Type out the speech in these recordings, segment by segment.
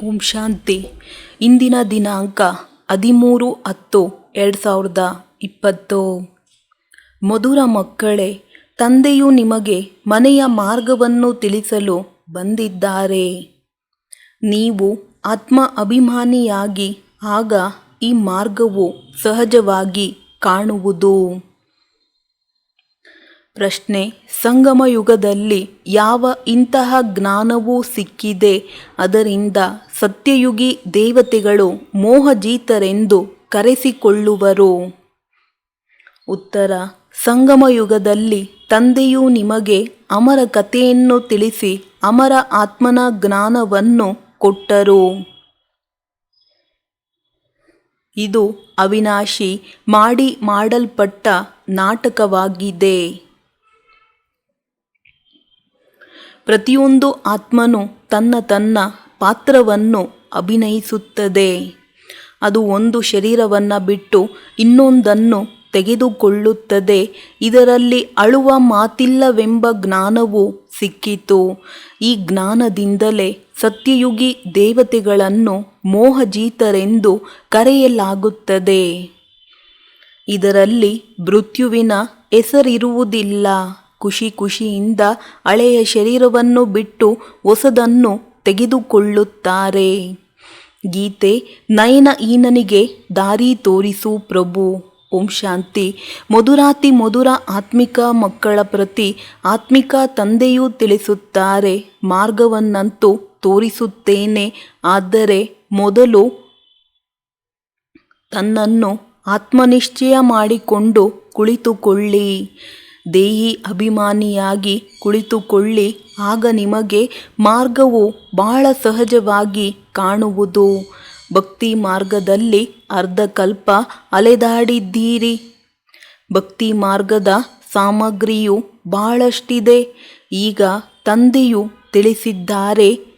ಓಂ ಶಾಂತಿ. ಇಂದಿನ ದಿನಾಂಕ 13/10/2020. ಮಧುರ ಮಕ್ಕಳೇ, ತಂದೆಯು ನಿಮಗೆ ಮನೆಯ ಮಾರ್ಗವನ್ನು ತಿಳಿಸಲು ಬಂದಿದ್ದಾರೆ. ನೀವು ಆತ್ಮ ಅಭಿಮಾನಿಯಾಗಿ ಆಗ ಈ ಮಾರ್ಗವು ಸಹಜವಾಗಿ ಕಾಣುವುದು. ಪ್ರಶ್ನೆ: ಸಂಗಮ ಯುಗದಲ್ಲಿ ಯಾವ ಇಂತಹ ಜ್ಞಾನವೂ ಸಿಕ್ಕಿದೆ, ಅದರಿಂದ ಸತ್ಯಯುಗಿ ದೇವತೆಗಳು ಮೋಹಜೀತರೆಂದು ಕರೆಸಿಕೊಳ್ಳುವರು? ಉತ್ತರ: ಸಂಗಮ ಯುಗದಲ್ಲಿ ತಂದೆಯು ನಿಮಗೆ ಅಮರ ಕಥೆಯನ್ನು ತಿಳಿಸಿ ಅಮರ ಆತ್ಮನ ಜ್ಞಾನವನ್ನು ಕೊಟ್ಟರು. ಇದು ಅವಿನಾಶಿ ಮಾಡಲ್ಪಟ್ಟ ನಾಟಕವಾಗಿದೆ. ಪ್ರತಿಯೊಂದು ಆತ್ಮನು ತನ್ನ ಪಾತ್ರವನ್ನು ಅಭಿನಯಿಸುತ್ತದೆ. ಅದು ಒಂದು ಶರೀರವನ್ನು ಬಿಟ್ಟು ಇನ್ನೊಂದನ್ನು ತೆಗೆದುಕೊಳ್ಳುತ್ತದೆ. ಇದರಲ್ಲಿ ಅಳುವ ಮಾತಿಲ್ಲವೆಂಬ ಜ್ಞಾನವು ಸಿಕ್ಕಿತು. ಈ ಜ್ಞಾನದಿಂದಲೇ ಸತ್ಯಯುಗಿ ದೇವತೆಗಳನ್ನು ಮೋಹಜೀತರೆಂದು ಕರೆಯಲಾಗುತ್ತದೆ. ಇದರಲ್ಲಿ ಮೃತ್ಯುವಿನ ಹೆಸರಿರುವುದಿಲ್ಲ. ಖುಷಿಯಿಂದ ಹಳೆಯ ಶರೀರವನ್ನು ಬಿಟ್ಟು ಹೊಸದನ್ನು ತೆಗೆದುಕೊಳ್ಳುತ್ತಾರೆ. ಗೀತೆ: ನಯನಹೀನನಿಗೆ ದಾರಿ ತೋರಿಸು ಪ್ರಭು. ಓಂ ಶಾಂತಿ. ಮಧುರಾತಿ ಮಧುರ ಆತ್ಮಿಕ ಮಕ್ಕಳ ಪ್ರತಿ ಆತ್ಮಿಕ ತಂದೆಯು ತಿಳಿಸುತ್ತಾರೆ, ಮಾರ್ಗವನ್ನಂತೂ ತೋರಿಸುತ್ತೇನೆ, ಆದರೆ ಮೊದಲು ತನ್ನನ್ನು ಆತ್ಮನಿಶ್ಚಯ ಮಾಡಿಕೊಂಡು ಕುಳಿತುಕೊಳ್ಳಿ. ದೇಹಿ ಅಭಿಮಾನಿಯಾಗಿ ಕುಳಿತುಕೊಳ್ಳಿ. ಆಗ ನಿಮಗೆ ಮಾರ್ಗವು ಬಹಳ ಸಹಜವಾಗಿ ಕಾಣುವುದು. ಭಕ್ತಿ ಮಾರ್ಗದಲ್ಲಿ ಅರ್ಧಕಲ್ಪ ಅಲೆದಾಡಿದ್ದೀರಿ. ಭಕ್ತಿ ಮಾರ್ಗದ ಸಾಮಗ್ರಿಯು ಬಹಳಷ್ಟಿದೆ. ಈಗ ತಂದೆಯು ತಿಳಿಸಿದ್ದಾರೆ,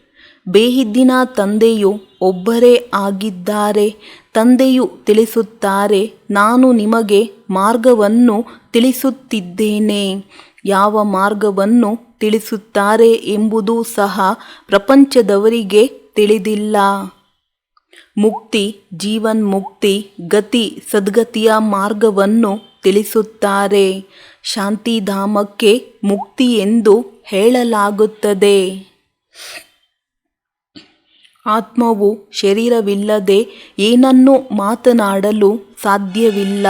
ಬೇಹಿದ್ದಿನ ತಂದೆಯು ಒಬ್ಬರೇ ಆಗಿದ್ದಾರೆ. ತಂದೆಯು ತಿಳಿಸುತ್ತಾರೆ, ನಾನು ನಿಮಗೆ ಮಾರ್ಗವನ್ನು ತಿಳಿಸುತ್ತಿದ್ದೇನೆ. ಯಾವ ಮಾರ್ಗವನ್ನು ತಿಳಿಸುತ್ತಾರೆ ಎಂಬುದು ಸಹ ಪ್ರಪಂಚದವರಿಗೆ ತಿಳಿದಿಲ್ಲ. ಮುಕ್ತಿ, ಜೀವನ್ಮುಕ್ತಿ, ಗತಿ ಸದ್ಗತಿಯ ಮಾರ್ಗವನ್ನು ತಿಳಿಸುತ್ತಾರೆ. ಶಾಂತಿಧಾಮಕ್ಕೆ ಮುಕ್ತಿ ಎಂದು ಹೇಳಲಾಗುತ್ತದೆ. ಆತ್ಮವು ಶರೀರವಿಲ್ಲದೆ ಏನನ್ನೂ ಮಾತನಾಡಲು ಸಾಧ್ಯವಿಲ್ಲ.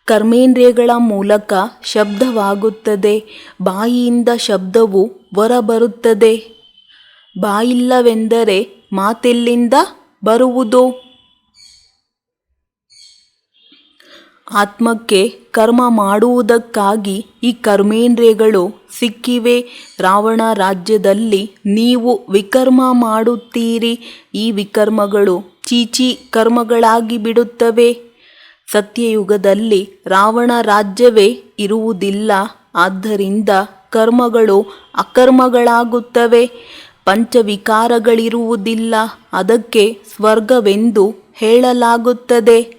ಕರ್ಮೇಂದ್ರಿಯಗಳ ಮೂಲಕ ಶಬ್ದವಾಗುತ್ತದೆ. ಬಾಯಿಯಿಂದ ಶಬ್ದವು ಹೊರಬರುತ್ತದೆ. ಬಾಯಿಲ್ಲವೆಂದರೆ ಮಾತೆಲ್ಲಿಂದ ಬರುವುದು? ಆತ್ಮಕ್ಕೆ ಕರ್ಮ ಮಾಡುವುದಕ್ಕಾಗಿ ಈ ಕರ್ಮೇಂದ್ರಿಯಗಳು ಸಿಕ್ಕಿವೆ. ರಾವಣ ರಾಜ್ಯದಲ್ಲಿ ನೀವು ವಿಕರ್ಮ ಮಾಡುತ್ತೀರಿ. ಈ ವಿಕರ್ಮಗಳು ಚೀಚಿ ಕರ್ಮಗಳಾಗಿ ಬಿಡುತ್ತವೆ. ಸತ್ಯಯುಗದಲ್ಲಿ ರಾವಣ ರಾಜ್ಯವೇ ಇರುವುದಿಲ್ಲ. ಆದ್ದರಿಂದ ಕರ್ಮಗಳು ಅಕರ್ಮಗಳಾಗುತ್ತವೆ. ಪಂಚವಿಕಾರಗಳಿರುವುದಿಲ್ಲ. ಅದಕ್ಕೆ ಸ್ವರ್ಗವೆಂದು ಹೇಳಲಾಗುತ್ತದೆ.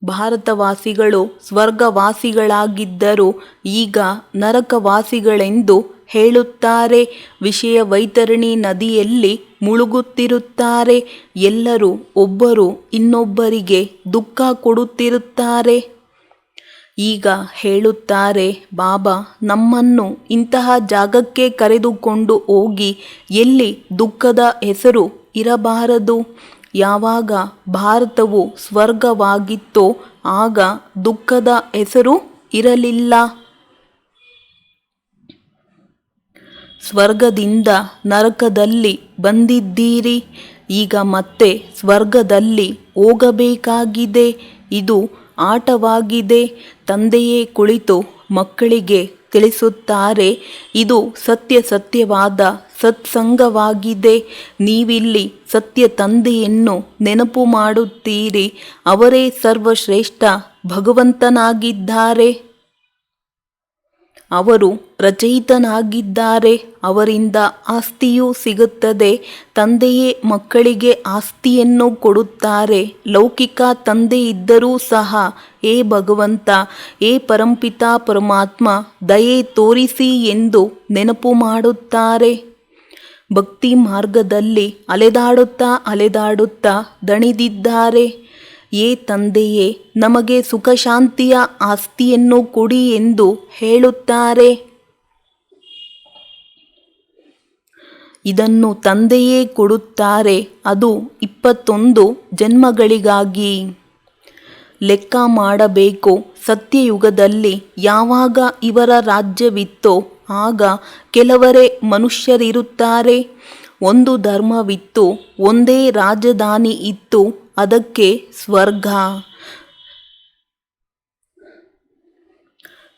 ಭಾರತವಾಸಿಗಳು ಸ್ವರ್ಗವಾಸಿಗಳಾಗಿದ್ದರು, ಈಗ ನರಕವಾಸಿಗಳೆಂದು ಹೇಳುತ್ತಾರೆ. ವಿಷಯ ವೈತರಣಿ ನದಿಯಲ್ಲಿ ಮುಳುಗುತ್ತಿರುತ್ತಾರೆ. ಎಲ್ಲರೂ ಒಬ್ಬರು ಇನ್ನೊಬ್ಬರಿಗೆ ದುಃಖ ಕೊಡುತ್ತಿರುತ್ತಾರೆ. ಈಗ ಹೇಳುತ್ತಾರೆ, ಬಾಬಾ ನಮ್ಮನ್ನು ಇಂತಹ ಜಾಗಕ್ಕೆ ಕರೆದುಕೊಂಡು ಹೋಗಿ ಎಲ್ಲಿ ದುಃಖದ ಹೆಸರು ಇರಬಾರದು. ಯಾವಾಗ ಭಾರತವು ಸ್ವರ್ಗವಾಗಿತ್ತೋ ಆಗ ದುಃಖದ ಹೆಸರು ಇರಲಿಲ್ಲ. ಸ್ವರ್ಗದಿಂದ ನರಕದಲ್ಲಿ ಬಂದಿದ್ದೀರಿ. ಈಗ ಮತ್ತೆ ಸ್ವರ್ಗದಲ್ಲಿ ಹೋಗಬೇಕಾಗಿದೆ. ಇದು ಆಟವಾಗಿದೆ. ತಂದೆಯೇ ಕುಳಿತು ಮಕ್ಕಳಿಗೆ ತಿಳಿಸುತ್ತಾರೆ, ಇದು ಸತ್ಯವಾದ ಸತ್ಸಂಗವಾಗಿದೆ. ನೀವಿಲ್ಲಿ ಸತ್ಯ ತಂದೆಯನ್ನು ನೆನಪು ಮಾಡುತ್ತೀರಿ. ಅವರೇ ಸರ್ವಶ್ರೇಷ್ಠ ಭಗವಂತನಾಗಿದ್ದಾರೆ. ಅವರು ರಚಯಿತನಾಗಿದ್ದಾರೆ. ಅವರಿಂದ ಆಸ್ತಿಯೂ ಸಿಗುತ್ತದೆ. ತಂದೆಯೇ ಮಕ್ಕಳಿಗೆ ಆಸ್ತಿಯನ್ನು ಕೊಡುತ್ತಾರೆ. ಲೌಕಿಕ ತಂದೆ ಇದ್ದರೂ ಸಹ, ಹೇ ಭಗವಂತ, ಹೇ ಪರಂಪಿತ ಪರಮಾತ್ಮ, ದಯೆ ತೋರಿಸಿ ಎಂದು ನೆನಪು ಮಾಡುತ್ತಾರೆ. ಭಕ್ತಿ ಮಾರ್ಗದಲ್ಲಿ ಅಲೆದಾಡುತ್ತಾ ದಣಿದಿದ್ದಾರೆ. ಏ ತಂದೆಯೇ, ನಮಗೆ ಸುಖಶಾಂತಿಯ ಆಸ್ತಿಯನ್ನು ಕೊಡಿ ಎಂದು ಹೇಳುತ್ತಾರೆ. ಇದನ್ನು ತಂದೆಯೇ ಕೊಡುತ್ತಾರೆ. ಅದು 21 ಜನ್ಮಗಳಿಗಾಗಿ. ಲೆಕ್ಕ ಮಾಡಬೇಕು. ಸತ್ಯಯುಗದಲ್ಲಿ ಯಾವಾಗ ಇವರ ರಾಜ್ಯವಿತ್ತೋ ಆಗ ಕೆಲವರೇ ಮನುಷ್ಯರಿರುತ್ತಾರೆ. ಒಂದು ಧರ್ಮವಿತ್ತು, ಒಂದೇ ರಾಜಧಾನಿ ಇತ್ತು, ಅದಕ್ಕೆ ಸ್ವರ್ಗ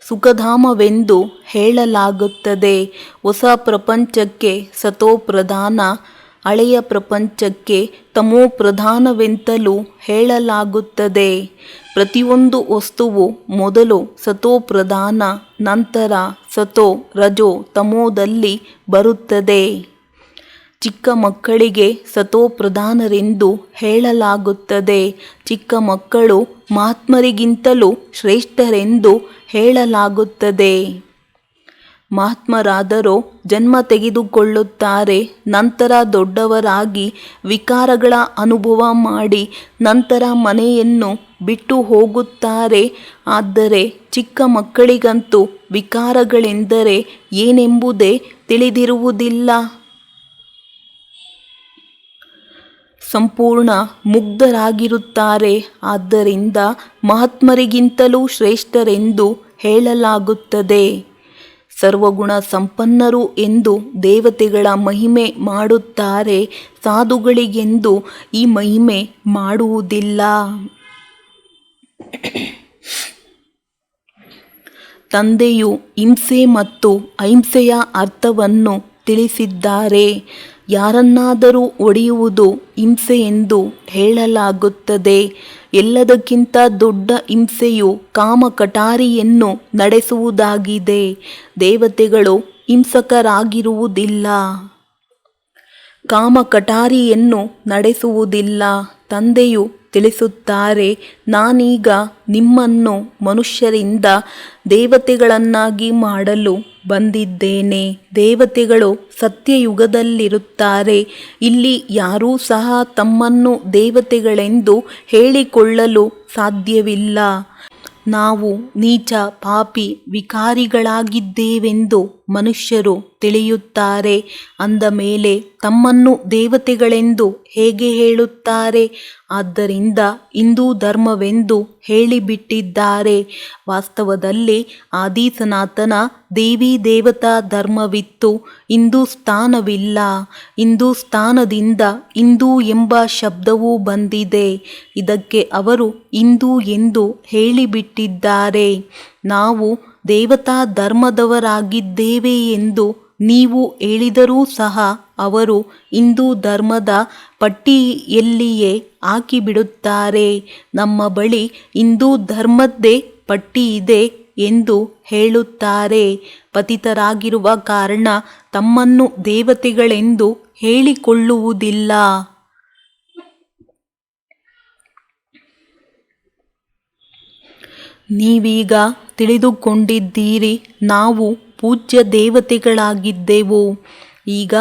ಸುಖಧಾಮವೆಂದು ಹೇಳಲಾಗುತ್ತದೆ. ಹೊಸ ಪ್ರಪಂಚಕ್ಕೆ ಸತೋಪ್ರಧಾನ, ಹಳೆಯ ಪ್ರಪಂಚಕ್ಕೆ ತಮೋಪ್ರಧಾನವೆಂತಲೂ ಹೇಳಲಾಗುತ್ತದೆ. ಪ್ರತಿಯೊಂದು ವಸ್ತುವು ಮೊದಲು ಸತೋಪ್ರಧಾನ, ನಂತರ ಸತೋ ರಜೋ ತಮೋದಲ್ಲಿ ಬರುತ್ತದೆ. ಚಿಕ್ಕ ಮಕ್ಕಳಿಗೆ ಸತೋಪ್ರಧಾನರೆಂದು ಹೇಳಲಾಗುತ್ತದೆ. ಚಿಕ್ಕ ಮಕ್ಕಳು ಮಹಾತ್ಮರಿಗಿಂತಲೂ ಶ್ರೇಷ್ಠರೆಂದು ಹೇಳಲಾಗುತ್ತದೆ. ಮಹಾತ್ಮರಾದರೋ ಜನ್ಮ ತೆಗೆದುಕೊಳ್ಳುತ್ತಾರೆ, ನಂತರ ದೊಡ್ಡವರಾಗಿ ವಿಕಾರಗಳ ಅನುಭವ ಮಾಡಿ ನಂತರ ಮನೆಯನ್ನು ಬಿಟ್ಟು ಹೋಗುತ್ತಾರೆ. ಆದರೆ ಚಿಕ್ಕ ಮಕ್ಕಳಿಗಂತೂ ವಿಕಾರಗಳೆಂದರೆ ಏನೆಂಬುದೇ ತಿಳಿದಿರುವುದಿಲ್ಲ. ಸಂಪೂರ್ಣ ಮುಗ್ಧರಾಗಿರುತ್ತಾರೆ. ಆದ್ದರಿಂದ ಮಹಾತ್ಮರಿಗಿಂತಲೂ ಶ್ರೇಷ್ಠರೆಂದು ಹೇಳಲಾಗುತ್ತದೆ. ಸರ್ವಗುಣ ಸಂಪನ್ನರು ಎಂದು ದೇವತೆಗಳ ಮಹಿಮೆ ಮಾಡುತ್ತಾರೆ. ಸಾಧುಗಳಿಗೆಂದು ಈ ಮಹಿಮೆ ಮಾಡುವುದಿಲ್ಲ. ತಂದೆಯು ಹಿಂಸೆ ಮತ್ತು ಅಹಿಂಸೆಯ ಅರ್ಥವನ್ನು ತಿಳಿಸಿದ್ದಾರೆ. ಯಾರನ್ನಾದರೂ ಹೊಡೆಯುವುದು ಹಿಂಸೆ ಎಂದು ಹೇಳಲಾಗುತ್ತದೆ. ಎಲ್ಲದಕ್ಕಿಂತ ದೊಡ್ಡ ಹಿಂಸೆಯು ಕಾಮ ಕಟಾರಿಯನ್ನು ನಡೆಸುವುದಾಗಿದೆ. ದೇವತೆಗಳು ಹಿಂಸಕರಾಗಿರುವುದಿಲ್ಲ, ಕಾಮ ಕಟಾರಿಯನ್ನು ನಡೆಸುವುದಿಲ್ಲ. ತಂದೆಯು ತಿಳಿಸುತ್ತಾರೆ, ನಾನೀಗ ನಿಮ್ಮನ್ನು ಮನುಷ್ಯರಿಂದ ದೇವತೆಗಳನ್ನಾಗಿ ಮಾಡಲು ಬಂದಿದ್ದೇನೆ. ದೇವತೆಗಳು ಸತ್ಯಯುಗದಲ್ಲಿರುತ್ತಾರೆ. ಇಲ್ಲಿ ಯಾರೂ ಸಹ ತಮ್ಮನ್ನು ದೇವತೆಗಳೆಂದು ಹೇಳಿಕೊಳ್ಳಲು ಸಾಧ್ಯವಿಲ್ಲ. ನಾವು ನೀಚ, ಪಾಪಿ, ವಿಕಾರಿಗಳಾಗಿದ್ದೇವೆಂದು ಮನುಷ್ಯರು ತಿಳಿಯುತ್ತಾರೆ. ಅಂದ ಮೇಲೆ ತಮ್ಮನ್ನು ದೇವತೆಗಳೆಂದು ಹೇಗೆ ಹೇಳುತ್ತಾರೆ? ಆದ್ದರಿಂದ ಹಿಂದೂ ಧರ್ಮವೆಂದು ಹೇಳಿಬಿಟ್ಟಿದ್ದಾರೆ. ವಾಸ್ತವದಲ್ಲಿ ಆದಿ ಸನಾತನ ದೇವಿ ದೇವತಾ ಧರ್ಮವಿತ್ತು. ಹಿಂದೂಸ್ತಾನವಿಲ್ಲ. ಹಿಂದೂಸ್ತಾನದಿಂದ ಹಿಂದೂ ಎಂಬ ಶಬ್ದವೂ ಬಂದಿದೆ. ಇದಕ್ಕೆ ಅವರು ಹಿಂದೂ ಎಂದು ಹೇಳಿಬಿಟ್ಟಿದ್ದಾರೆ. ನಾವು ದೇವತಾ ಧರ್ಮದವರಾಗಿದ್ದೇವೆ ಎಂದು ನೀವು ಹೇಳಿದರೂ ಸಹ ಅವರು ಹಿಂದೂ ಧರ್ಮದ ಪಟ್ಟಿಯಲ್ಲಿಯೇ ಹಾಕಿಬಿಡುತ್ತಾರೆ. ನಮ್ಮ ಬಳಿ ಹಿಂದೂ ಧರ್ಮದ್ದೇ ಪಟ್ಟಿ ಇದೆ ಎಂದು ಹೇಳುತ್ತಾರೆ. ಪತಿತರಾಗಿರುವ ಕಾರಣ ತಮ್ಮನ್ನು ದೇವತೆಗಳೆಂದು ಹೇಳಿಕೊಳ್ಳುವುದಿಲ್ಲ. ನೀವೀಗ ತಿಳಿದುಕೊಂಡಿದ್ದೀರಿ, ನಾವು ಪೂಜ್ಯ ದೇವತೆಗಳಾಗಿದ್ದೆವು, ಈಗ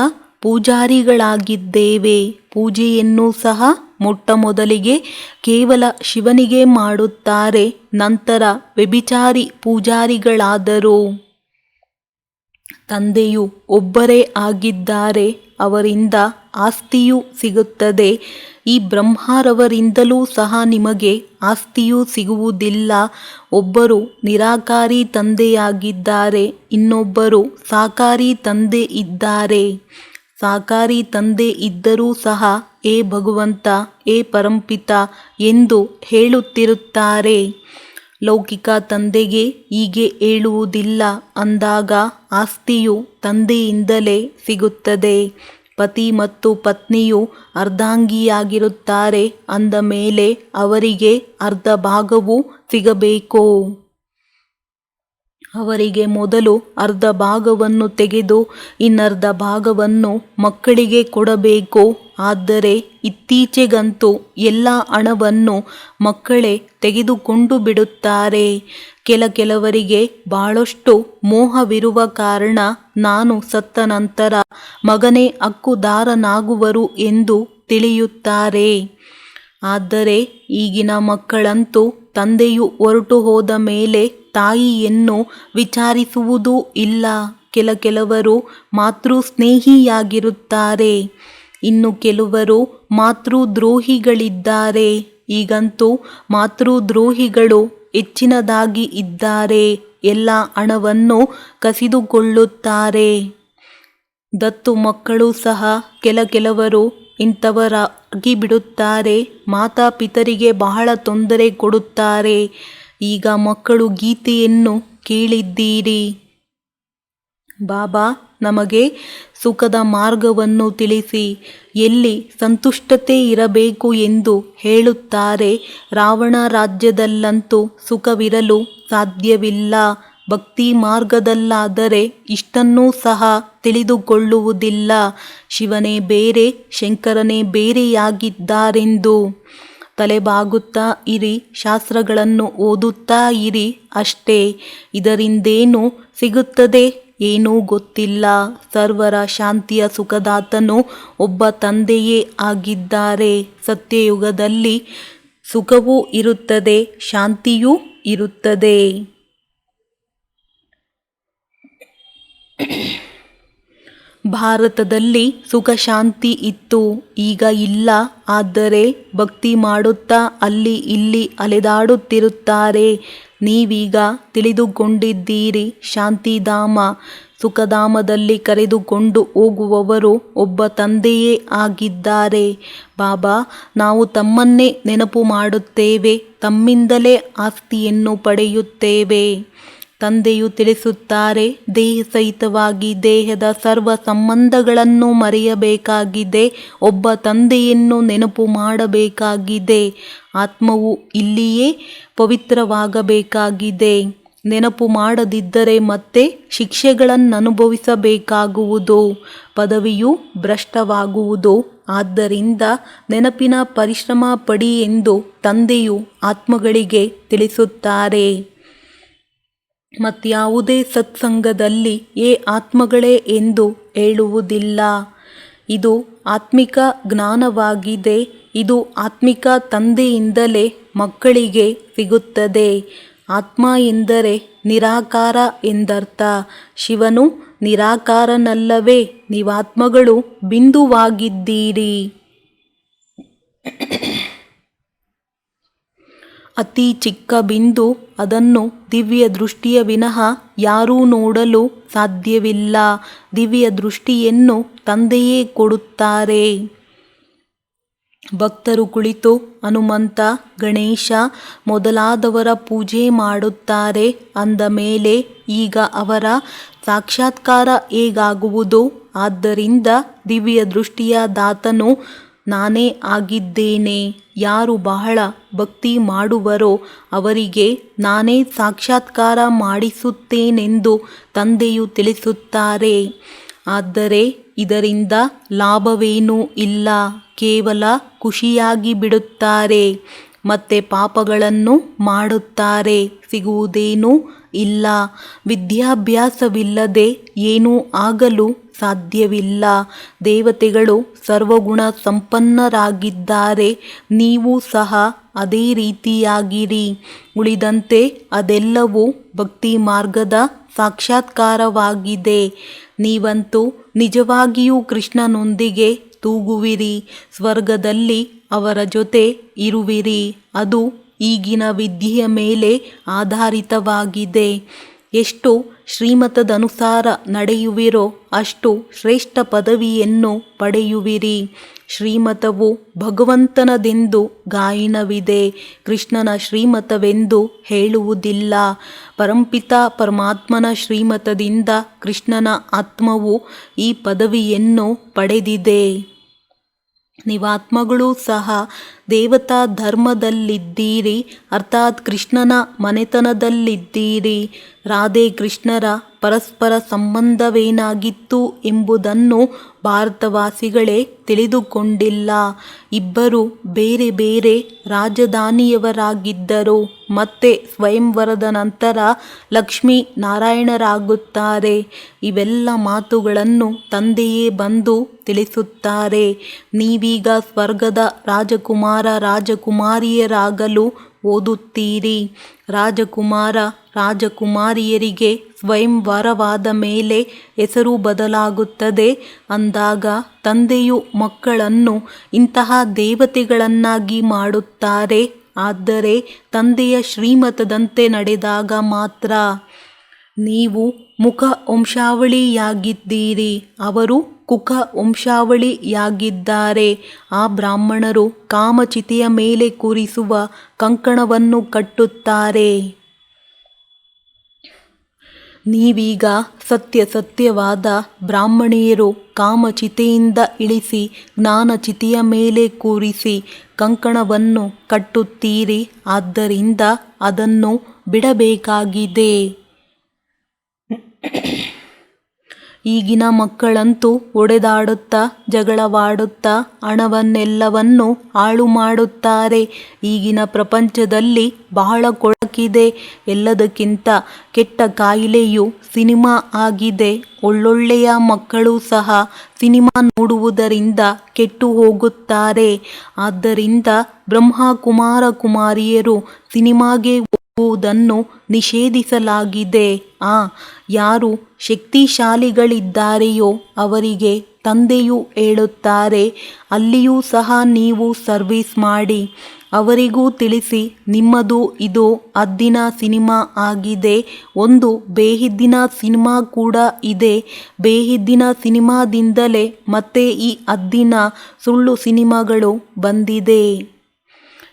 ಪೂಜಾರಿಗಳಾಗಿದ್ದೇವೆ. ಪೂಜೆಯನ್ನು ಸಹ ಮೊಟ್ಟಮೊದಲಿಗೆ ಕೇವಲ ಶಿವನಿಗೆ ಮಾಡುತ್ತಾರೆ. ನಂತರ ವ್ಯಭಿಚಾರಿ ಪೂಜಾರಿಗಳಾದರು. ತಂದೆಯು ಒಬ್ಬರೇ ಆಗಿದ್ದಾರೆ. ಅವರಿಂದ ಆಸ್ತಿಯೂ ಸಿಗುತ್ತದೆ. ಈ ಬ್ರಹ್ಮರವರಿಂದಲೂ ಸಹ ನಿಮಗೆ ಆಸ್ತಿಯೂ ಸಿಗುವುದಿಲ್ಲ. ಒಬ್ಬರು ನಿರಾಕಾರಿ ತಂದೆಯಾಗಿದ್ದಾರೆ, ಇನ್ನೊಬ್ಬರು ಸಾಕಾರಿ ತಂದೆ ಇದ್ದಾರೆ. ಸಾಕಾರಿ ತಂದೆ ಇದ್ದರೂ ಸಹ ಏ ಭಗವಂತ, ಏ ಪರಂಪಿತ ಎಂದು ಹೇಳುತ್ತಿರುತ್ತಾರೆ. ಲೌಕಿಕ ತಂದೆಗೆ ಹೀಗೆ ಹೇಳುವುದಿಲ್ಲ ಅಂದಾಗ ಆಸ್ತಿಯು ತಂದೆಯಿಂದಲೇ ಸಿಗುತ್ತದೆ. ಪತಿ ಮತ್ತು ಪತ್ನಿಯು ಅರ್ಧಾಂಗಿಯಾಗಿರುತ್ತಾರೆ. ಅಂದ ಮೇಲೆ ಅವರಿಗೆ ಅರ್ಧ ಭಾಗವೂ ಸಿಗಬೇಕು. ಅವರಿಗೆ ಮೊದಲು ಅರ್ಧ ಭಾಗವನ್ನು ತೆಗೆದು ಇನ್ನರ್ಧ ಭಾಗವನ್ನು ಮಕ್ಕಳಿಗೆ ಕೊಡಬೇಕು. ಆದರೆ ಇತ್ತೀಚೆಗಂತೂ ಎಲ್ಲ ಹಣವನ್ನು ಮಕ್ಕಳೇ ತೆಗೆದುಕೊಂಡು ಬಿಡುತ್ತಾರೆ. ಕೆಲವರಿಗೆ ಬಹಳಷ್ಟು ಮೋಹವಿರುವ ಕಾರಣ ನಾನು ಸತ್ತ ನಂತರ ಮಗನೇ ಹಕ್ಕುದಾರನಾಗುವರು ಎಂದು ತಿಳಿಯುತ್ತಾರೆ. ಆದರೆ ಈಗಿನ ಮಕ್ಕಳಂತೂ ತಂದೆಯು ಹೊರಟು ಹೋದ ಮೇಲೆ ತಾಯಿಯನ್ನು ವಿಚಾರಿಸುವುದೂ ಇಲ್ಲ. ಕೆಲವರು ಮಾತೃ ಸ್ನೇಹಿಯಾಗಿರುತ್ತಾರೆ, ಇನ್ನು ಕೆಲವರು ಮಾತೃದ್ರೋಹಿಗಳಿದ್ದಾರೆ. ಈಗಂತೂ ಮಾತೃದ್ರೋಹಿಗಳು ಹೆಚ್ಚಿನದಾಗಿ ಇದ್ದಾರೆ. ಎಲ್ಲ ಹಣವನ್ನು ಕಸಿದುಕೊಳ್ಳುತ್ತಾರೆ. ದತ್ತು ಮಕ್ಕಳು ಸಹ ಕೆಲವರು ಇಂಥವರಾಗಿ ಬಿಡುತ್ತಾರೆ. ಮಾತಾಪಿತರಿಗೆ ಬಹಳ ತೊಂದರೆ ಕೊಡುತ್ತಾರೆ. ಈಗ ಮಕ್ಕಳು ಗೀತೆಯನ್ನು ಕೇಳಿದ್ದೀರಿ. ಬಾಬಾ ನಮಗೆ ಸುಖದ ಮಾರ್ಗವನ್ನು ತಿಳಿಸಿ, ಎಲ್ಲಿ ಸಂತುಷ್ಟತೆ ಇರಬೇಕು ಎಂದು ಹೇಳುತ್ತಾರೆ. ರಾವಣ ರಾಜ್ಯದಲ್ಲಂತೂ ಸುಖವಿರಲು ಸಾಧ್ಯವಿಲ್ಲ. ಭಕ್ತಿ ಮಾರ್ಗದಲ್ಲಾದರೆ ಇಷ್ಟನ್ನೂ ಸಹ ತಿಳಿದುಕೊಳ್ಳುವುದಿಲ್ಲ. ಶಿವನೇ ಬೇರೆ, ಶಂಕರನೇ ಬೇರೆಯಾಗಿದ್ದಾರೆಂದು. ತಲೆಬಾಗುತ್ತಾ ಇರಿ, ಶಾಸ್ತ್ರಗಳನ್ನು ಓದುತ್ತಾ ಇರಿ ಅಷ್ಟೇ. ಇದರಿಂದೇನು ಸಿಗುತ್ತದೆ ಏನೂ ಗೊತ್ತಿಲ್ಲ. ಸರ್ವರ ಶಾಂತಿಯ ಸುಖದಾತನು ಒಬ್ಬ ತಂದೆಯೇ ಆಗಿದ್ದಾರೆ. ಸತ್ಯಯುಗದಲ್ಲಿ ಸುಖವೂ ಇರುತ್ತದೆ, ಶಾಂತಿಯೂ ಇರುತ್ತದೆ. ಭಾರತದಲ್ಲಿ ಸುಖ ಶಾಂತಿ ಇತ್ತು, ಈಗ ಇಲ್ಲ. ಆದರೆ ಭಕ್ತಿ ಮಾಡುತ್ತಾ ಅಲ್ಲಿ ಇಲ್ಲಿ ಅಲೆದಾಡುತ್ತಿರುತ್ತಾರೆ. ನೀವೀಗ ತಿಳಿದುಕೊಂಡಿದ್ದೀರಿ, ಶಾಂತಿಧಾಮ ಸುಖಧಾಮದಲ್ಲಿ ಕರೆದುಕೊಂಡು ಹೋಗುವವರು ಒಬ್ಬ ತಂದೆಯೇ ಆಗಿದ್ದಾರೆ. ಬಾಬಾ ನಾವು ತಮ್ಮನ್ನೇ ನೆನಪು ಮಾಡುತ್ತೇವೆ, ತಮ್ಮಿಂದಲೇ ಆಸ್ತಿಯನ್ನು ಪಡೆಯುತ್ತೇವೆ. ತಂದೆಯು ತಿಳಿಸುತ್ತಾರೆ, ದೇಹ ಸಹಿತವಾಗಿ ದೇಹದ ಸರ್ವ ಸಂಬಂಧಗಳನ್ನು ಮರೆಯಬೇಕಾಗಿದೆ. ಒಬ್ಬ ತಂದೆಯನ್ನು ನೆನಪು ಮಾಡಬೇಕಾಗಿದೆ. ಆತ್ಮವು ಇಲ್ಲಿಯೇ ಪವಿತ್ರವಾಗಬೇಕಾಗಿದೆ. ನೆನಪು ಮಾಡದಿದ್ದರೆ ಮತ್ತೆ ಶಿಕ್ಷೆಗಳನ್ನನುಭವಿಸಬೇಕಾಗುವುದು, ಪದವಿಯು ಭ್ರಷ್ಟವಾಗುವುದು. ಆದ್ದರಿಂದ ನೆನಪಿನ ಪರಿಶ್ರಮ ಪಡಿ ಎಂದು ತಂದೆಯು ಆತ್ಮಗಳಿಗೆ ತಿಳಿಸುತ್ತಾರೆ. ಮತ್ಯಾವುದೇ ಸತ್ಸಂಗದಲ್ಲಿ ಆತ್ಮಗಳೇ ಎಂದು ಹೇಳುವುದಿಲ್ಲ. ಇದು ಆತ್ಮಿಕ ಜ್ಞಾನವಾಗಿದೆ. ಇದು ಆತ್ಮಿಕ ತಂದೆಯಿಂದಲೇ ಮಕ್ಕಳಿಗೆ ಸಿಗುತ್ತದೆ. ಆತ್ಮ ಎಂದರೆ ನಿರಾಕಾರ ಎಂದರ್ಥ. ಶಿವನು ನಿರಾಕಾರನಲ್ಲವೇ? ನೀವಾತ್ಮಗಳು ಬಿಂದುವಾಗಿದ್ದೀರಿ. ಅತಿ ಚಿಕ್ಕ ಬಿಂದು. ಅದನ್ನು ದಿವ್ಯ ದೃಷ್ಟಿಯ ವಿನಃ ಯಾರೂ ನೋಡಲು ಸಾಧ್ಯವಿಲ್ಲ. ದಿವ್ಯ ದೃಷ್ಟಿಯನ್ನು ತಂದೆಯೇ ಕೊಡುತ್ತಾರೆ. ಭಕ್ತರು ಕುಳಿತು ಹನುಮಂತ, ಗಣೇಶ ಮೊದಲಾದವರ ಪೂಜೆ ಮಾಡುತ್ತಾರೆ. ಅಂದ ಮೇಲೆ ಈಗ ಅವರ ಸಾಕ್ಷಾತ್ಕಾರ ಹೇಗಾಗುವುದು? ಆದ್ದರಿಂದ ದಿವ್ಯ ದೃಷ್ಟಿಯ ದಾತನು ನಾನೇ ಆಗಿದ್ದೇನೆ. ಯಾರು ಬಹಳ ಭಕ್ತಿ ಮಾಡುವರೋ ಅವರಿಗೆ ನಾನೇ ಸಾಕ್ಷಾತ್ಕಾರ ಮಾಡಿಸುತ್ತೇನೆಂದು ತಂದೆಯು ತಿಳಿಸುತ್ತಾರೆ. ಆದರೆ ಇದರಿಂದ ಲಾಭವೇನೂ ಇಲ್ಲ, ಕೇವಲ ಖುಷಿಯಾಗಿ ಬಿಡುತ್ತಾರೆ. ಮತ್ತೆ ಪಾಪಗಳನ್ನು ಮಾಡುತ್ತಾರೆ, ಸಿಗುವುದೇನೂ ಇಲ್ಲ. ವಿದ್ಯಾಭ್ಯಾಸವಿಲ್ಲದೆ ಏನೂ ಆಗಲು ಸಾಧ್ಯವಿಲ್ಲ. ದೇವತೆಗಳು ಸರ್ವಗುಣ ಸಂಪನ್ನರಾಗಿದ್ದಾರೆ. ನೀವು ಸಹ ಅದೇ ರೀತಿಯಾಗಿರಿ. ಉಳಿದಂತೆ ಅದೆಲ್ಲವೂ ಭಕ್ತಿ ಮಾರ್ಗದ ಸಾಕ್ಷಾತ್ಕಾರವಾಗಿದೆ. ನೀವಂತೂ ನಿಜವಾಗಿಯೂ ಕೃಷ್ಣನೊಂದಿಗೆ ತೂಗುವಿರಿ. ಸ್ವರ್ಗದಲ್ಲಿ ಅವರ ಜೊತೆ ಇರುವಿರಿ. ಅದು ಈಗಿನ ವಿದ್ಯೆಯ ಮೇಲೆ ಆಧಾರಿತವಾಗಿದೆ. ಎಷ್ಟು ಶ್ರೀಮತದನುಸಾರ ನಡೆಯುವಿರೋ ಅಷ್ಟು ಶ್ರೇಷ್ಠ ಪದವಿಯನ್ನು ಪಡೆಯುವಿರಿ. ಶ್ರೀಮತವು ಭಗವಂತನದೆಂದು ಗಾಯನವಿದೆ, ಕೃಷ್ಣನ ಶ್ರೀಮತವೆಂದು ಹೇಳುವುದಿಲ್ಲ. ಪರಂಪಿತ ಪರಮಾತ್ಮನ ಶ್ರೀಮತದಿಂದ ಕೃಷ್ಣನ ಆತ್ಮವು ಈ ಪದವಿಯನ್ನು ಪಡೆದಿದೆ. ನೀವಾತ್ಮಗಳೂ ಸಹ ದೇವತಾ ಧರ್ಮದಲ್ಲಿದ್ದೀರಿ, ಅರ್ಥಾತ್ ಕೃಷ್ಣನ ಮನೆತನದಲ್ಲಿದ್ದೀರಿ. ರಾಧೆ ಕೃಷ್ಣರ ಪರಸ್ಪರ ಸಂಬಂಧವೇನಾಗಿತ್ತು ಎಂಬುದನ್ನು ಭಾರತವಾಸಿಗಳೇ ತಿಳಿದುಕೊಂಡಿಲ್ಲ. ಇಬ್ಬರು ಬೇರೆ ಬೇರೆ ರಾಜಧಾನಿಯವರಾಗಿದ್ದರು. ಮತ್ತೆ ಸ್ವಯಂವರದ ನಂತರ ಲಕ್ಷ್ಮೀ ನಾರಾಯಣರಾಗುತ್ತಾರೆ. ಇವೆಲ್ಲ ಮಾತುಗಳನ್ನು ತಂದೆಯೇ ಬಂದು ತಿಳಿಸುತ್ತಾರೆ. ನೀವೀಗ ಸ್ವರ್ಗದ ರಾಜಕುಮಾರ ರಾಜಕುಮಾರಿಯರಾಗಲು ಓದುತ್ತೀರಿ. ರಾಜಕುಮಾರ ರಾಜಕುಮಾರಿಯರಿಗೆ ಸ್ವಯಂವರವಾದ ಮೇಲೆ ಹೆಸರು ಬದಲಾಗುತ್ತದೆ. ಅಂದಾಗ ತಂದೆಯು ಮಕ್ಕಳನ್ನು ಇಂತಹ ದೇವತೆಗಳನ್ನಾಗಿ ಮಾಡುತ್ತಾರೆ. ಆದರೆ ತಂದೆಯ ಶ್ರೀಮತದಂತೆ ನಡೆದಾಗ ಮಾತ್ರ. ನೀವು ಮುಖ ವಂಶಾವಳಿಯಾಗಿದ್ದೀರಿ, ಅವರು ಕುಕ ವಂಶಾವಳಿಯಾಗಿದ್ದಾರೆ. ಆ ಬ್ರಾಹ್ಮಣರು ಕಾಮಚಿತೆಯ ಮೇಲೆ ಕೂರಿಸುವ ಕಂಕಣವನ್ನು ಕಟ್ಟುತ್ತಾರೆ. ನೀವೀಗ ಸತ್ಯವಾದ ಬ್ರಾಹ್ಮಣಿಯರು ಕಾಮಚಿತೆಯಿಂದ ಇಳಿಸಿ ಜ್ಞಾನಚಿತೆಯ ಮೇಲೆ ಕೂರಿಸಿ ಕಂಕಣವನ್ನು ಕಟ್ಟುತ್ತೀರಿ. ಆದ್ದರಿಂದ ಅದನ್ನು ಬಿಡಬೇಕಾಗಿದೆ. ಈಗಿನ ಮಕ್ಕಳಂತೂ ಒಡೆದಾಡುತ್ತಾ ಜಗಳವಾಡುತ್ತಾ ಹಣವನ್ನೆಲ್ಲವನ್ನು ಹಾಳು ಮಾಡುತ್ತಾರೆ. ಈಗಿನ ಪ್ರಪಂಚದಲ್ಲಿ ಬಹಳ ಕೊಳಕಿದೆ. ಎಲ್ಲದಕ್ಕಿಂತ ಕೆಟ್ಟ ಕಾಯಿಲೆಯು ಸಿನಿಮಾ ಆಗಿದೆ. ಒಳ್ಳೊಳ್ಳೆಯ ಮಕ್ಕಳು ಸಹ ಸಿನಿಮಾ ನೋಡುವುದರಿಂದ ಕೆಟ್ಟು ಹೋಗುತ್ತಾರೆ. ಆದ್ದರಿಂದ ಬ್ರಹ್ಮಕುಮಾರ ಕುಮಾರಿಯರು ಸಿನಿಮಾಗೆ ಹೋಗುವುದನ್ನು ನಿಷೇಧಿಸಲಾಗಿದೆ. ಯಾರು ಶಕ್ತಿಶಾಲಿಗಳಿದ್ದಾರೆಯೋ ಅವರಿಗೆ ತಂದೆಯು ಹೇಳುತ್ತಾರೆ, ಅಲ್ಲಿಯೂ ಸಹ ನೀವು ಸರ್ವಿಸ್ ಮಾಡಿ. ಅವರಿಗೂ ತಿಳಿಸಿ, ನಿಮ್ಮದು ಇದು ಹದ್ದಿನ ಸಿನಿಮಾ ಆಗಿದೆ. ಒಂದು ಬೇಹಿದ್ದಿನ ಸಿನಿಮಾ ಕೂಡ ಇದೆ. ಬೇಹಿದ್ದಿನ ಸಿನಿಮಾದಿಂದಲೇ ಮತ್ತೆ ಈ ಹದ್ದಿನ ಸುಳ್ಳು ಸಿನಿಮಾಗಳು ಬಂದಿದೆ.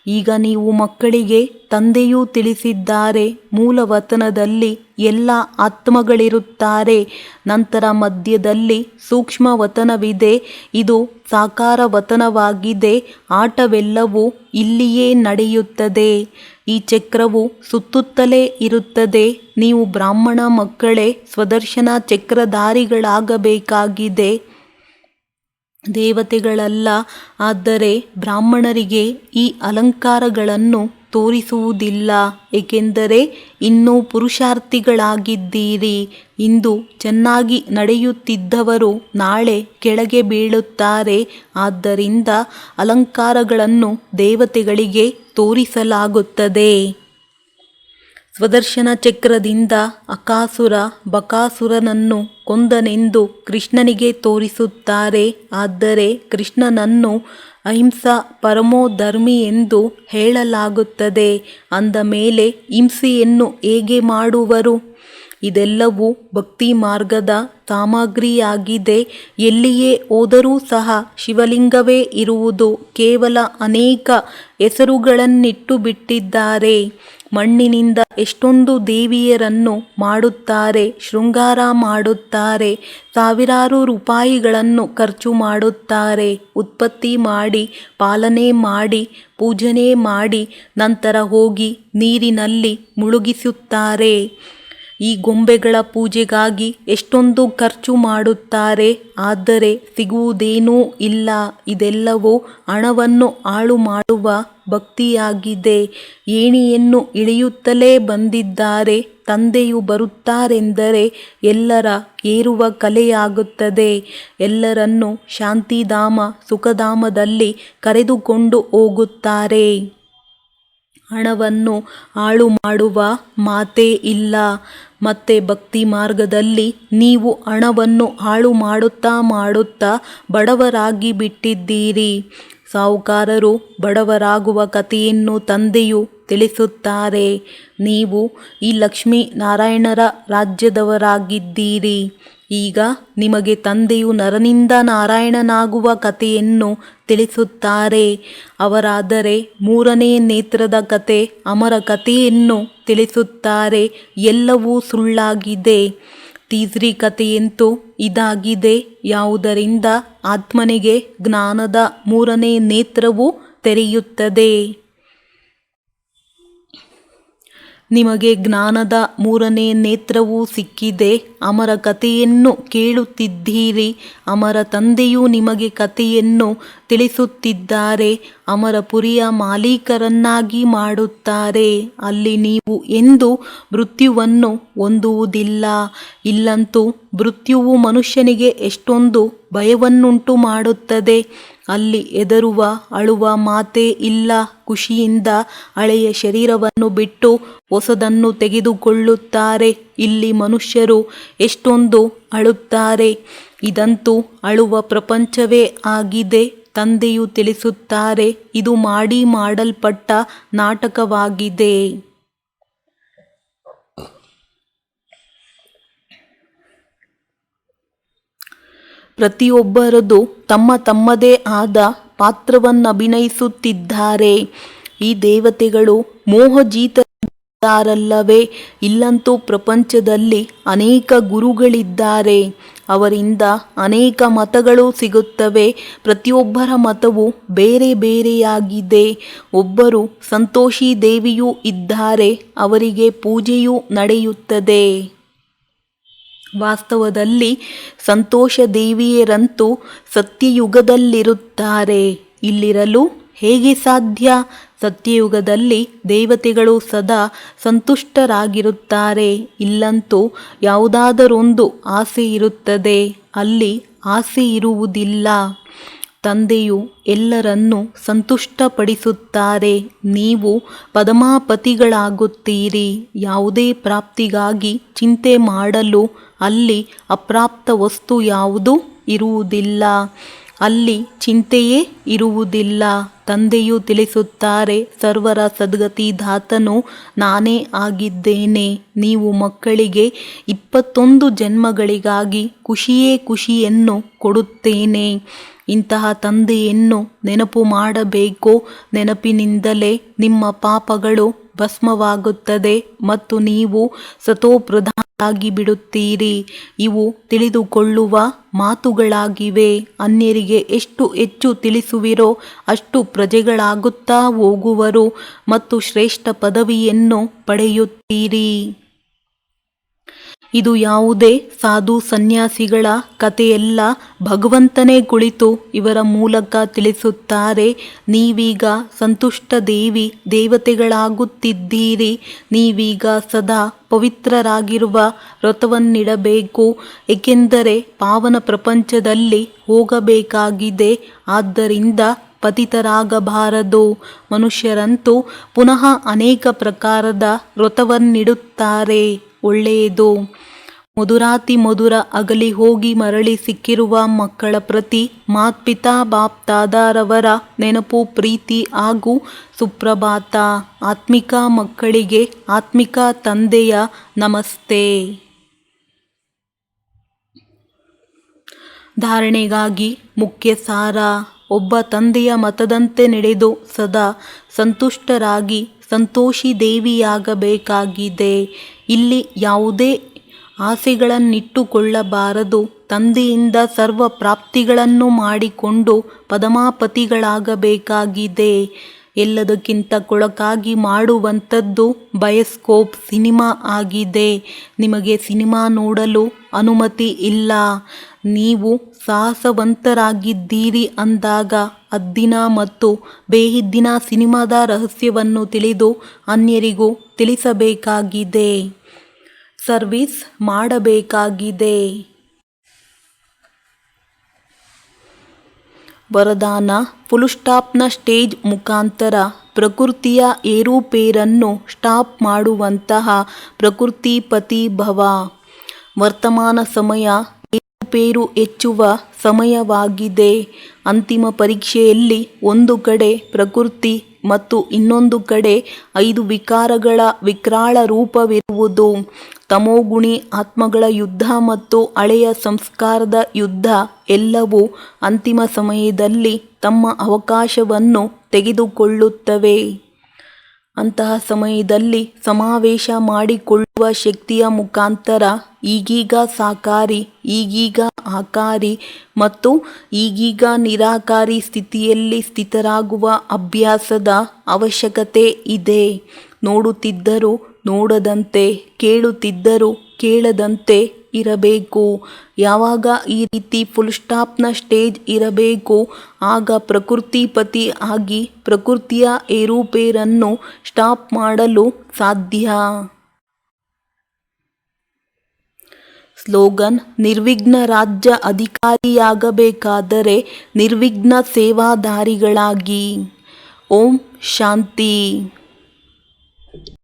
ಈಗ ನೀವು ಮಕ್ಕಳಿಗೆ ತಂದೆಯೂ ತಿಳಿಸಿದ್ದಾರೆ, ಮೂಲವತನದಲ್ಲಿ ಎಲ್ಲ ಆತ್ಮಗಳಿರುತ್ತಾರೆ. ನಂತರ ಮಧ್ಯದಲ್ಲಿ ಸೂಕ್ಷ್ಮ ವತನವಿದೆ. ಇದು ಸಾಕಾರ ವತನವಾಗಿದೆ. ಆಟವೆಲ್ಲವೂ ಇಲ್ಲಿಯೇ ನಡೆಯುತ್ತದೆ. ಈ ಚಕ್ರವು ಸುತ್ತುತ್ತಲೇ ಇರುತ್ತದೆ. ನೀವು ಬ್ರಾಹ್ಮಣ ಮಕ್ಕಳೇ ಸ್ವದರ್ಶನ ಚಕ್ರಧಾರಿಗಳಾಗಬೇಕಾಗಿದೆ, ದೇವತೆಗಳಲ್ಲ. ಆದರೆ ಬ್ರಾಹ್ಮಣರಿಗೆ ಈ ಅಲಂಕಾರಗಳನ್ನು ತೋರಿಸುವುದಿಲ್ಲ, ಏಕೆಂದರೆ ಇನ್ನೂ ಪುರುಷಾರ್ಥಿಗಳಾಗಿದ್ದೀರಿ. ಇಂದು ಚೆನ್ನಾಗಿ ನಡೆಯುತ್ತಿದ್ದವರು ನಾಳೆ ಕೆಳಗೆ ಬೀಳುತ್ತಾರೆ. ಆದ್ದರಿಂದ ಅಲಂಕಾರಗಳನ್ನು ದೇವತೆಗಳಿಗೆ ತೋರಿಸಲಾಗುತ್ತದೆ. ಸ್ವದರ್ಶನ ಚಕ್ರದಿಂದ ಅಕಾಸುರ ಬಕಾಸುರನನ್ನು ಕೊಂದನೆಂದು ಕೃಷ್ಣನಿಗೆ ತೋರಿಸುತ್ತಾರೆ. ಆದರೆ ಕೃಷ್ಣನನ್ನು ಅಹಿಂಸಾ ಪರಮೋಧರ್ಮಿ ಎಂದು ಹೇಳಲಾಗುತ್ತದೆ. ಅಂದ ಮೇಲೆ ಹಿಂಸೆಯನ್ನು ಹೇಗೆ ಮಾಡುವರು? ಇದೆಲ್ಲವೂ ಭಕ್ತಿ ಮಾರ್ಗದ ಸಾಮಗ್ರಿಯಾಗಿದೆ. ಎಲ್ಲಿಯೇ ಹೋದರೂ ಸಹ ಶಿವಲಿಂಗವೇ ಇರುವುದು. ಕೇವಲ ಅನೇಕ ಹೆಸರುಗಳನ್ನಿಟ್ಟು ಬಿಟ್ಟಿದ್ದಾರೆ. ಮಣ್ಣಿನಿಂದ ಎಷ್ಟೊಂದು ದೇವಿಯರನ್ನು ಮಾಡುತ್ತಾರೆ, ಶೃಂಗಾರ ಮಾಡುತ್ತಾರೆ, ಸಾವಿರಾರು ರೂಪಾಯಿಗಳನ್ನು ಖರ್ಚು ಮಾಡುತ್ತಾರೆ, ಉತ್ಪತ್ತಿ ಮಾಡಿ, ಪಾಲನೆ ಮಾಡಿ, ಪೂಜನೆ ಮಾಡಿ, ನಂತರ ಹೋಗಿ ನೀರಿನಲ್ಲಿ ಮುಳುಗಿಸುತ್ತಾರೆ. ಈ ಗೊಂಬೆಗಳ ಪೂಜೆಗಾಗಿ ಎಷ್ಟೊಂದು ಖರ್ಚು ಮಾಡುತ್ತಾರೆ, ಆದರೆ ಸಿಗುವುದೇನೂ ಇಲ್ಲ. ಇದೆಲ್ಲವೂ ಹಣವನ್ನು ಹಾಳು ಮಾಡುವ ಭಕ್ತಿಯಾಗಿದೆ. ಏಣಿಯನ್ನು ಇಳಿಯುತ್ತಲೇ ಬಂದಿದ್ದಾರೆ. ತಂದೆಯು ಬರುತ್ತಾರೆಂದರೆ ಎಲ್ಲರ ಏರುವ ಕಲೆಯಾಗುತ್ತದೆ. ಎಲ್ಲರನ್ನೂ ಶಾಂತಿಧಾಮ ಸುಖಧಾಮದಲ್ಲಿ ಕರೆದುಕೊಂಡು ಹೋಗುತ್ತಾರೆ. ಹಣವನ್ನು ಹಾಳು ಮಾಡುವ ಮಾತೇ ಇಲ್ಲ. ಮತ್ತೆ ಭಕ್ತಿ ಮಾರ್ಗದಲ್ಲಿ ನೀವು ಹಣವನ್ನು ಹಾಳು ಮಾಡುತ್ತಾ ಬಡವರಾಗಿ ಬಿಟ್ಟಿದ್ದೀರಿ. ಸಾಹುಕಾರರು ಬಡವರಾಗುವ ಕಥೆಯನ್ನು ತಂದೆಯು ತಿಳಿಸುತ್ತಾರೆ. ನೀವು ಈ ಲಕ್ಷ್ಮೀ ನಾರಾಯಣರ ರಾಜ್ಯದವರಾಗಿದ್ದೀರಿ. ಈಗ ನಿಮಗೆ ತಂದೆಯು ನರನಿಂದ ನಾರಾಯಣನಾಗುವ ಕಥೆಯನ್ನು ತಿಳಿಸುತ್ತಾರೆ. ಅವರಾದರೆ ಮೂರನೇ ನೇತ್ರದ ಕತೆ, ಅಮರ ಕಥೆಯನ್ನು ತಿಳಿಸುತ್ತಾರೆ. ಎಲ್ಲವೂ ಸುಳ್ಳಾಗಿದೆ. ತೀಸ್ರಿ ಕಥೆಯಂತೂ ಇದಾಗಿದೆ. ಯಾವುದರಿಂದ ಆತ್ಮನಿಗೆ ಜ್ಞಾನದ ಮೂರನೇ ನೇತ್ರವು ತೆರೆಯುತ್ತದೆ. ನಿಮಗೆ ಜ್ಞಾನದ ಮೂರನೇ ನೇತ್ರವೂ ಸಿಕ್ಕಿದೆ. ಅಮರ ಕಥೆಯನ್ನು ಕೇಳುತ್ತಿದ್ದೀರಿ. ಅಮರ ತಂದೆಯು ನಿಮಗೆ ಕಥೆಯನ್ನು ತಿಳಿಸುತ್ತಿದ್ದಾರೆ. ಅಮರಪುರಿಯ ಮಾಲೀಕರನ್ನಾಗಿ ಮಾಡುತ್ತಾರೆ. ಅಲ್ಲಿ ನೀವು ಎಂದೂ ಮೃತ್ಯುವನ್ನು ಹೊಂದುವುದಿಲ್ಲ. ಇಲ್ಲಂತೂ ಮೃತ್ಯುವು ಮನುಷ್ಯನಿಗೆ ಎಷ್ಟೊಂದು ಭಯವನ್ನುಂಟು ಮಾಡುತ್ತದೆ. ಅಲ್ಲಿ ಹೆದರುವ ಅಳುವ ಮಾತೇ ಇಲ್ಲ. ಖುಷಿಯಿಂದ ಹಳೆಯ ಶರೀರವನ್ನು ಬಿಟ್ಟು ಹೊಸದನ್ನು ತೆಗೆದುಕೊಳ್ಳುತ್ತಾರೆ. ಇಲ್ಲಿ ಮನುಷ್ಯರು ಎಷ್ಟೊಂದು ಅಳುತ್ತಾರೆ. ಇದಂತೂ ಅಳುವ ಪ್ರಪಂಚವೇ ಆಗಿದೆ. ತಂದೆಯು ತಿಳಿಸುತ್ತಾರೆ, ಇದು ಮಾಡಲ್ಪಟ್ಟ ನಾಟಕವಾಗಿದೆ. ಪ್ರತಿಯೊಬ್ಬರದು ತಮ್ಮದೇ ಆದ ಪಾತ್ರವನ್ನಭಿನಯಿಸುತ್ತಿದ್ದಾರೆ. ಈ ದೇವತೆಗಳು ಮೋಹಜೀತರಿದ್ದಾರಲ್ಲವೇ? ಇಲ್ಲಂತೂ ಪ್ರಪಂಚದಲ್ಲಿ ಅನೇಕ ಗುರುಗಳಿದ್ದಾರೆ. ಅವರಿಂದ ಅನೇಕ ಮತಗಳು ಸಿಗುತ್ತವೆ. ಪ್ರತಿಯೊಬ್ಬರ ಮತವು ಬೇರೆ ಬೇರೆಯಾಗಿದೆ. ಒಬ್ಬರು ಸಂತೋಷಿ ದೇವಿಯೂ ಇದ್ದಾರೆ. ಅವರಿಗೆ ಪೂಜೆಯೂ ನಡೆಯುತ್ತದೆ. ವಾಸ್ತವದಲ್ಲಿ ಸಂತೋಷ ದೇವಿಯರಂತೂ ಸತ್ಯಯುಗದಲ್ಲಿರುತ್ತಾರೆ. ಇಲ್ಲಿರಲು ಹೇಗೆ ಸಾಧ್ಯ? ಸತ್ಯಯುಗದಲ್ಲಿ ದೇವತೆಗಳು ಸದಾ ಸಂತುಷ್ಟರಾಗಿರುತ್ತಾರೆ. ಇಲ್ಲಂತೂ ಯಾವುದಾದರೊಂದು ಆಸೆ ಇರುತ್ತದೆ. ಅಲ್ಲಿ ಆಸೆ ಇರುವುದಿಲ್ಲ. ತಂದೆಯು ಎಲ್ಲರನ್ನೂ ಸಂತುಷ್ಟಪಡಿಸುತ್ತಾರೆ. ನೀವು ಪದಮಾಪತಿಗಳಾಗುತ್ತೀರಿ. ಯಾವುದೇ ಪ್ರಾಪ್ತಿಗಾಗಿ ಚಿಂತೆ ಮಾಡಲು ಅಲ್ಲಿ ಅಪ್ರಾಪ್ತ ವಸ್ತು ಯಾವುದೂ ಇರುವುದಿಲ್ಲ. ಅಲ್ಲಿ ಚಿಂತೆಯೇ ಇರುವುದಿಲ್ಲ. ತಂದೆಯು ತಿಳಿಸುತ್ತಾರೆ, ಸರ್ವರ ಸದ್ಗತಿದಾತನು ನಾನೇ ಆಗಿದ್ದೇನೆ. ನೀವು ಮಕ್ಕಳಿಗೆ 21 ಜನ್ಮಗಳಿಗಾಗಿ ಖುಷಿಯನ್ನು ಕೊಡುತ್ತೇನೆ. ಇಂತಹ ತಂದೆಯನ್ನು ನೆನಪು ಮಾಡಬೇಕು. ನೆನಪಿನಿಂದಲೇ ನಿಮ್ಮ ಪಾಪಗಳು ಭಸ್ಮವಾಗುತ್ತದೆ ಮತ್ತು ನೀವು ಸತೋಪ್ರಧಾನರಾಗಿ ಬಿಡುತ್ತೀರಿ. ಇವು ತಿಳಿದುಕೊಳ್ಳುವ ಮಾತುಗಳಾಗಿವೆ. ಅನ್ಯರಿಗೆ ಎಷ್ಟು ಹೆಚ್ಚು ತಿಳಿಸುವಿರೋ ಅಷ್ಟು ಪ್ರಜೆಗಳಾಗುತ್ತಾ ಹೋಗುವರು ಮತ್ತು ಶ್ರೇಷ್ಠ ಪದವಿಯನ್ನು ಪಡೆಯುತ್ತೀರಿ. ಇದು ಯಾವುದೇ ಸಾಧು ಸನ್ಯಾಸಿಗಳ ಕಥೆಯಲ್ಲ. ಭಗವಂತನೇ ಕುಳಿತು ಇವರ ಮೂಲಕ ತಿಳಿಸುತ್ತಾರೆ. ನೀವೀಗ ಸಂತುಷ್ಟ ದೇವತೆಗಳಾಗುತ್ತಿದ್ದೀರಿ. ನೀವೀಗ ಸದಾ ಪವಿತ್ರರಾಗಿರುವ ವ್ರತವನ್ನಿಡಬೇಕು. ಏಕೆಂದರೆ ಪಾವನ ಪ್ರಪಂಚದಲ್ಲಿ ಹೋಗಬೇಕಾಗಿದೆ. ಆದ್ದರಿಂದ ಪತಿತರಾಗಬಾರದು. ಮನುಷ್ಯರಂತೂ ಪುನಃ ಅನೇಕ ಪ್ರಕಾರದ ವ್ರತವನ್ನಿಡುತ್ತಾರೆ. ಒಳ್ಳೆಯದು. ಮಧುರಾತಿ ಮಧುರ ಅಗಲಿ ಹೋಗಿ ಮರಳಿ ಸಿಕ್ಕಿರುವ ಮಕ್ಕಳ ಪ್ರತಿ ಮಾತ್ಪಿತಾ ಬಾಪ್ ದಾದಾರವರ ನೆನಪು, ಪ್ರೀತಿ ಹಾಗೂ ಸುಪ್ರಭಾತ. ಆತ್ಮಿಕ ಮಕ್ಕಳಿಗೆ ಆತ್ಮಿಕ ತಂದೆಯ ನಮಸ್ತೆ. ಧಾರಣೆಗಾಗಿ ಮುಖ್ಯ ಸಾರ. ಒಬ್ಬ ತಂದೆಯ ಮತದಂತೆ ನಡೆದು ಸದಾ ಸಂತುಷ್ಟರಾಗಿ ಸಂತೋಷಿ ದೇವಿಯಾಗಬೇಕಾಗಿದೆ. ಇಲ್ಲಿ ಯಾವುದೇ ಆಸೆಗಳನ್ನಿಟ್ಟುಕೊಳ್ಳಬಾರದು. ತಂದೆಯಿಂದ ಸರ್ವ ಪ್ರಾಪ್ತಿಗಳನ್ನು ಮಾಡಿಕೊಂಡು ಪದಮಾಪತಿಗಳಾಗಬೇಕಾಗಿದೆ. ಎಲ್ಲದಕ್ಕಿಂತ ಕೊಳಕಾಗಿ ಮಾಡುವಂಥದ್ದು ಬಯೋಸ್ಕೋಪ್ ಸಿನಿಮಾ ಆಗಿದೆ. ನಿಮಗೆ ಸಿನಿಮಾ ನೋಡಲು ಅನುಮತಿ ಇಲ್ಲ. ನೀವು ಸಾಹಸವಂತರಾಗಿದ್ದೀರಿ ಅಂದಾಗ ಹದ್ದಿನ ಮತ್ತು ಬೇಹಿದ್ದಿನ ಸಿನಿಮಾದ ರಹಸ್ಯವನ್ನು ತಿಳಿದು ಅನ್ಯರಿಗೂ ತಿಳಿಸಬೇಕಾಗಿದೆ. ಸರ್ವಿಸ್ ಮಾಡಬೇಕಾಗಿದೆ. ವರದಾನ. ಫುಲ್ ಸ್ಟಾಪ್ನ ಸ್ಟೇಜ್ ಮುಖಾಂತರ ಪ್ರಕೃತಿಯ ಏರುಪೇರನ್ನು ಸ್ಟಾಪ್ ಮಾಡುವಂತಹ ಪ್ರಕೃತಿಪತಿ ಭವ. ವರ್ತಮಾನ ಸಮಯ ಏರುಪೇರು ಹೆಚ್ಚುವ ಸಮಯವಾಗಿದೆ. ಅಂತಿಮ ಪರೀಕ್ಷೆಯಲ್ಲಿ ಒಂದು ಕಡೆ ಪ್ರಕೃತಿ ಮತ್ತು ಇನ್ನೊಂದು ಕಡೆ 5 ವಿಕಾರಗಳ ವಿಕರಾಳ ರೂಪವಿರುವುದು. ತಮೋಗುಣಿ ಆತ್ಮಗಳ ಯುದ್ಧ ಮತ್ತು ಹಳೆಯ ಸಂಸ್ಕಾರದ ಯುದ್ಧ ಎಲ್ಲವೂ ಅಂತಿಮ ಸಮಯದಲ್ಲಿ ತಮ್ಮ ಅವಕಾಶವನ್ನು ತೆಗೆದುಕೊಳ್ಳುತ್ತವೆ. ಅಂತಹ ಸಮಯದಲ್ಲಿ ಸಮಾವೇಶ ಮಾಡಿಕೊಳ್ಳುವ ಶಕ್ತಿಯ ಮುಖಾಂತರ ಈಗೀಗ ಸಾಕಾರಿ, ಈಗೀಗ ಆಕಾರಿ ಮತ್ತು ಈಗೀಗ ನಿರಾಕಾರಿ ಸ್ಥಿತಿಯಲ್ಲಿ ಸ್ಥಿತರಾಗುವ ಅಭ್ಯಾಸದ ಅವಶ್ಯಕತೆ ಇದೆ. ನೋಡುತ್ತಿದ್ದರೂ ನೋಡದಂತೆ, ಕೇಳುತ್ತಿದ್ದರೂ ಕೇಳದಂತೆ ಇರಬೇಕು. ಯಾವಾಗ ಈ ರೀತಿ ಫುಲ್ ಸ್ಟಾಪ್ನ ಸ್ಟೇಜ್ ಇರಬೇಕು, ಆಗ ಪ್ರಕೃತಿಪತಿ ಆಗಿ ಪ್ರಕೃತಿಯ ಏರುಪೇರನ್ನು ಸ್ಟಾಪ್ ಮಾಡಲು ಸಾಧ್ಯ. ಸ್ಲೋಗನ್: ನಿರ್ವಿಘ್ನ ರಾಜ್ಯ ಅಧಿಕಾರಿಯಾಗಬೇಕಾದರೆ ನಿರ್ವಿಘ್ನ ಸೇವಾದಾರಿಗಳಾಗಿ. ಓಂ ಶಾಂತಿ.